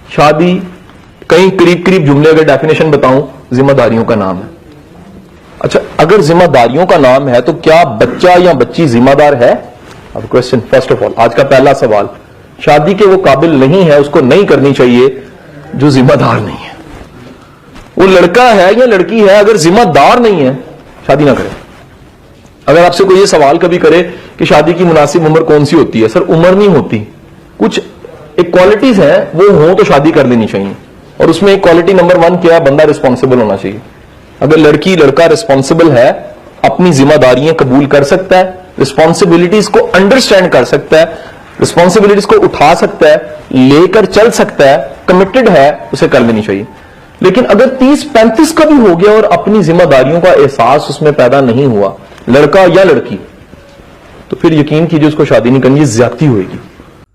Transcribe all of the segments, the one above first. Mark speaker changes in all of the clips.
Speaker 1: شادی کئی قریب قریب جملے اگر ڈیفینیشن بتاؤں ذمہ داریوں کا نام ہے. اچھا اگر ذمہ داریوں کا نام ہے تو کیا بچہ یا بچی ذمہ دار ہے؟ اب کوشچن فرسٹ آف آل آج کا پہلا سوال، شادی کے وہ قابل نہیں ہے، اس کو نہیں کرنی چاہیے جو ذمہ دار نہیں ہے. وہ لڑکا ہے یا لڑکی ہے، اگر ذمہ دار نہیں ہے شادی نہ کرے. اگر آپ سے کوئی یہ سوال کبھی کرے کہ شادی کی مناسب عمر کون سی ہوتی ہے، سر عمر نہیں ہوتی، کچھ ایک کوالٹیز ہیں وہ ہوں تو شادی کر لینی چاہیے. اور اس میں ایک کوالٹی نمبر 1 کیا ہے؟ بندہ رسپانسبل ہونا چاہیے. اگر لڑکی لڑکا رسپانسبل ہے، اپنی ذمہ داریاں قبول کر سکتا ہے، رسپانسبلٹیز کو انڈرسٹینڈ کر سکتا ہے، رسپانسبلٹیز کو اٹھا سکتا ہے، لے کر چل سکتا ہے، کمیٹڈ ہے، اسے کر لینی چاہیے. لیکن اگر 30-35 کا بھی ہو گیا اور اپنی ذمہ داریوں کا احساس اس میں پیدا نہیں ہوا، لڑکا یا لڑکی، تو پھر یقین کیجیے اس کو شادی نہیں کرنی، یہ زیادتی ہوئے گی.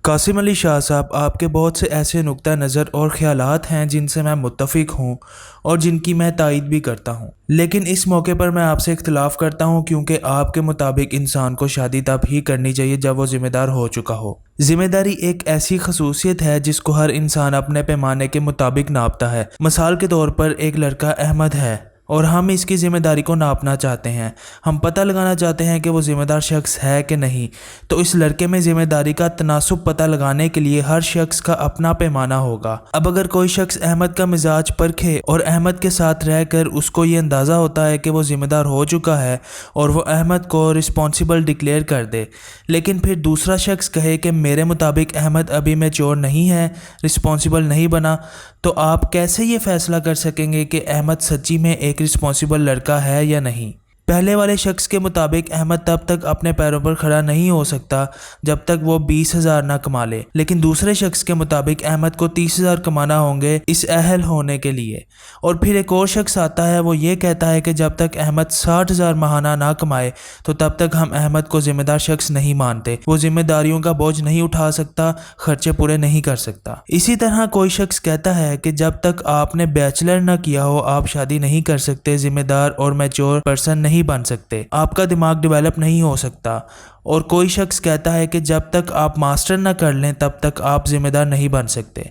Speaker 2: قاسم علی شاہ صاحب، آپ کے بہت سے ایسے نقطہ نظر اور خیالات ہیں جن سے میں متفق ہوں اور جن کی میں تائید بھی کرتا ہوں، لیکن اس موقع پر میں آپ سے اختلاف کرتا ہوں کیونکہ آپ کے مطابق انسان کو شادی تب ہی کرنی چاہیے جب وہ ذمہ دار ہو چکا ہو. ذمہ داری ایک ایسی خصوصیت ہے جس کو ہر انسان اپنے پیمانے کے مطابق ناپتا ہے. مثال کے طور پر ایک لڑکا احمد ہے اور ہم اس کی ذمہ داری کو ناپنا چاہتے ہیں. ہم پتہ لگانا چاہتے ہیں کہ وہ ذمہ دار شخص ہے کہ نہیں. تو اس لڑکے میں ذمہ داری کا تناسب پتہ لگانے کے لیے ہر شخص کا اپنا پیمانہ ہوگا. اب اگر کوئی شخص احمد کا مزاج پرکھے اور احمد کے ساتھ رہ کر اس کو یہ اندازہ ہوتا ہے کہ وہ ذمہ دار ہو چکا ہے اور وہ احمد کو رسپانسبل ڈکلیئر کر دے، لیکن پھر دوسرا شخص کہے کہ میرے مطابق احمد ابھی میچور نہیں ہے، رسپانسبل نہیں بنا، تو آپ کیسے یہ فیصلہ کر سکیں گے کہ احمد سچی میں ایک رسپانسبل لڑکا ہے یا نہیں؟ پہلے والے شخص کے مطابق احمد تب تک اپنے پیروں پر کھڑا نہیں ہو سکتا جب تک وہ 20,000 نہ کما لے، لیکن دوسرے شخص کے مطابق احمد کو 30,000 کمانا ہوں گے اس اہل ہونے کے لیے. اور پھر ایک اور شخص آتا ہے، وہ یہ کہتا ہے کہ جب تک احمد 60,000 ماہانہ نہ کمائے تو تب تک ہم احمد کو ذمہ دار شخص نہیں مانتے. وہ ذمہ داریوں کا بوجھ نہیں اٹھا سکتا، خرچے پورے نہیں کر سکتا. اسی طرح کوئی شخص کہتا ہے کہ جب تک آپ نے بیچلر نہ کیا ہو آپ شادی نہیں کر سکتے، ذمہ دار اور میچور پرسن نہیں بن سکتے، آپ کا دماغ ڈیولپ نہیں ہو سکتا. اور کوئی شخص کہتا ہے کہ جب تک آپ ماسٹر نہ کر لیں تب تک آپ ذمہ دار نہیں بن سکتے.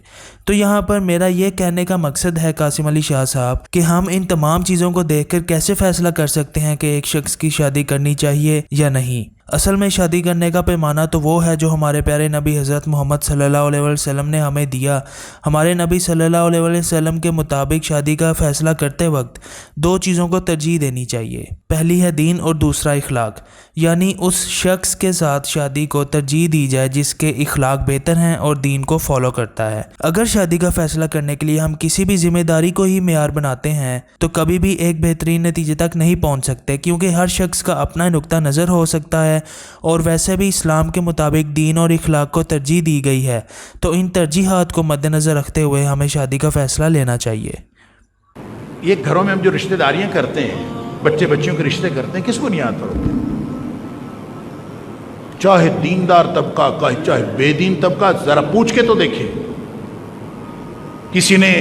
Speaker 2: تو یہاں پر میرا یہ کہنے کا مقصد ہے قاسم علی شاہ صاحب کہ ہم ان تمام چیزوں کو دیکھ کر کیسے فیصلہ کر سکتے ہیں کہ ایک شخص کی شادی کرنی چاہیے یا نہیں. اصل میں شادی کرنے کا پیمانہ تو وہ ہے جو ہمارے پیارے نبی حضرت محمد صلی اللہ علیہ وسلم نے ہمیں دیا. ہمارے نبی صلی اللہ علیہ وسلم کے مطابق شادی کا فیصلہ کرتے وقت 2 چیزوں کو ترجیح دینی چاہیے. پہلی ہے دین اور دوسرا اخلاق، یعنی اس شخص کے ساتھ شادی کو ترجیح دی جائے جس کے اخلاق بہتر ہیں اور دین کو فالو کرتا ہے. اگر شادی کا فیصلہ کرنے کے لیے ہم کسی بھی ذمہ داری کو ہی معیار بناتے ہیں تو کبھی بھی ایک بہترین نتیجے تک نہیں پہنچ سکتے، کیونکہ ہر شخص کا اپنا نقطہ نظر ہو سکتا ہے اور ویسے بھی اسلام کے مطابق دین اور اخلاق کو ترجیح دی گئی ہے. تو ان ترجیحات کو مد نظر رکھتے ہوئے ہمیں شادی کا فیصلہ لینا چاہیے.
Speaker 3: یہ گھروں میں ہم جو رشتہ داریاں کرتے ہیں، بچے بچیوں کے رشتے کرتے ہیں، کس بنیاد پر ہوتے ہیں؟ چاہے دیندار طبقہ کا چاہے بے دین طبقہ، ذرا پوچھ کے تو دیکھیں. کسی نے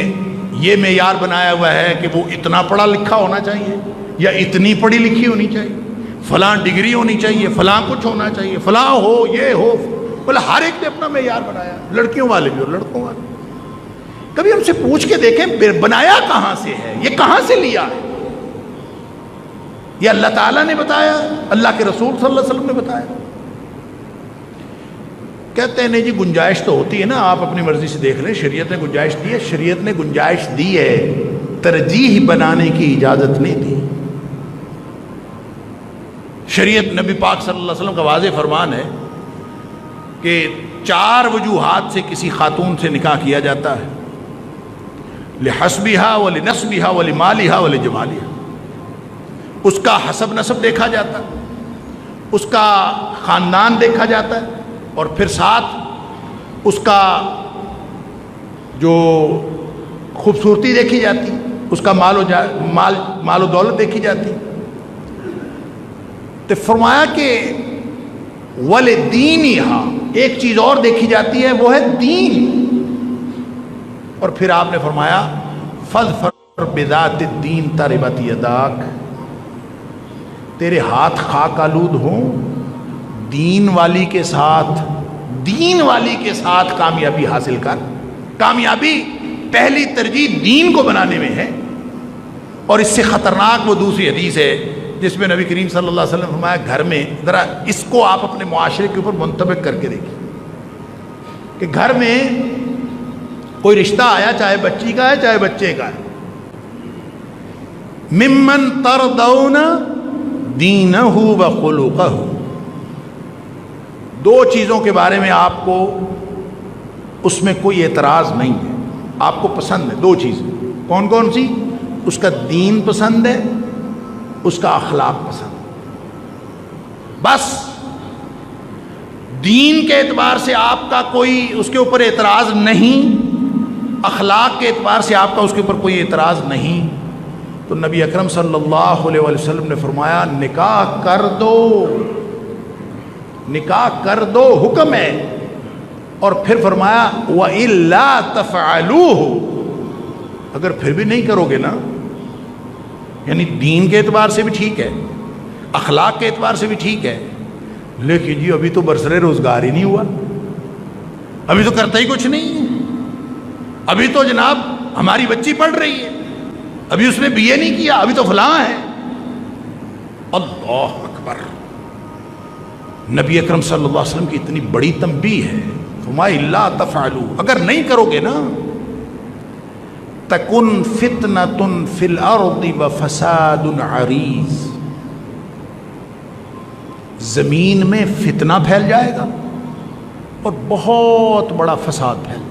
Speaker 3: یہ معیار بنایا ہوا ہے کہ وہ اتنا پڑھا لکھا ہونا چاہیے یا اتنی پڑھی لکھی ہونی چاہیے، فلاں ڈگری ہونی چاہیے، فلاں کچھ ہونا چاہیے، فلاں ہو یہ ہو، بولے ہر ایک نے اپنا معیار بنایا، لڑکیوں والے بھی اور لڑکوں والے. کبھی ہم سے پوچھ کے دیکھیں بنایا کہاں سے ہے، یہ کہاں سے لیا ہے؟ یہ اللہ تعالیٰ نے بتایا، اللہ کے رسول صلی اللہ علیہ وسلم نے بتایا؟ کہتے ہیں نہیں جی گنجائش تو ہوتی ہے نا، آپ اپنی مرضی سے دیکھ لیں. شریعت نے گنجائش دی ہے، شریعت نے گنجائش دی ہے، ترجیح بنانے کی اجازت نہیں دی. شریعت نبی پاک صلی اللہ علیہ وسلم کا واضح فرمان ہے کہ 4 وجوہات سے کسی خاتون سے نکاح کیا جاتا ہے: لحسبها ولنسبها ولمالها ولجمالها. اس کا حسب نسب دیکھا جاتا ہے، اس کا خاندان دیکھا جاتا ہے، اور پھر ساتھ اس کا جو خوبصورتی دیکھی جاتی، اس کا مال و دولت دیکھی جاتی. تو فرمایا کہ وَلِدِينِهَا، ایک چیز اور دیکھی جاتی ہے، وہ ہے دین. اور پھر آپ نے فرمایا فَاظْفَرْ بِذَاتِ الدِّينِ تَرِبَتْ يَدَاكَ، تیرے ہاتھ خاک آلود ہوں، دین والی کے ساتھ کامیابی حاصل کر. کامیابی پہلی ترجیح دین کو بنانے میں ہے. اور اس سے خطرناک وہ دوسری حدیث ہے جس میں نبی کریم صلی اللہ علیہ وسلم نے فرمایا گھر میں ذرا اس کو آپ اپنے معاشرے کے اوپر منطبق کر کے دیکھیں کہ گھر میں کوئی رشتہ آیا چاہے بچی کا ہے چاہے بچے کا ہے, ممن ترضون دینہ و خلقہ, دو چیزوں کے بارے میں آپ کو اس میں کوئی اعتراض نہیں ہے, آپ کو پسند ہے دو چیزیں. کون کون سی؟ اس کا دین پسند ہے, اس کا اخلاق پسند ہے. بس دین کے اعتبار سے آپ کا کوئی اس کے اوپر اعتراض نہیں, اخلاق کے اعتبار سے آپ کا اس کے اوپر کوئی اعتراض نہیں, تو نبی اکرم صلی اللہ علیہ وسلم نے فرمایا نکاح کر دو, نکاح کر دو, حکم ہے. اور پھر فرمایا وَإِلَّا تَفْعَلُوهُ, اگر پھر بھی نہیں کرو گے نا, یعنی دین کے اعتبار سے بھی ٹھیک ہے, اخلاق کے اعتبار سے بھی ٹھیک ہے, لیکن جی ابھی تو برسر روزگار ہی نہیں ہوا, ابھی تو کرتا ہی کچھ نہیں ہے, ابھی تو جناب ہماری بچی پڑھ رہی ہے, ابھی اس نے بی اے نہیں کیا, ابھی تو فلاں ہے. اللہ اکبر, نبی اکرم صلی اللہ علیہ وسلم کی اتنی بڑی تنبیہ ہے, فرمایا الا تفعلوا, اگر نہیں کرو گے نا تکن فتنۃ فی الارض وفساد عریض, زمین میں فتنہ پھیل جائے گا اور بہت بڑا فساد پھیل جائے گا.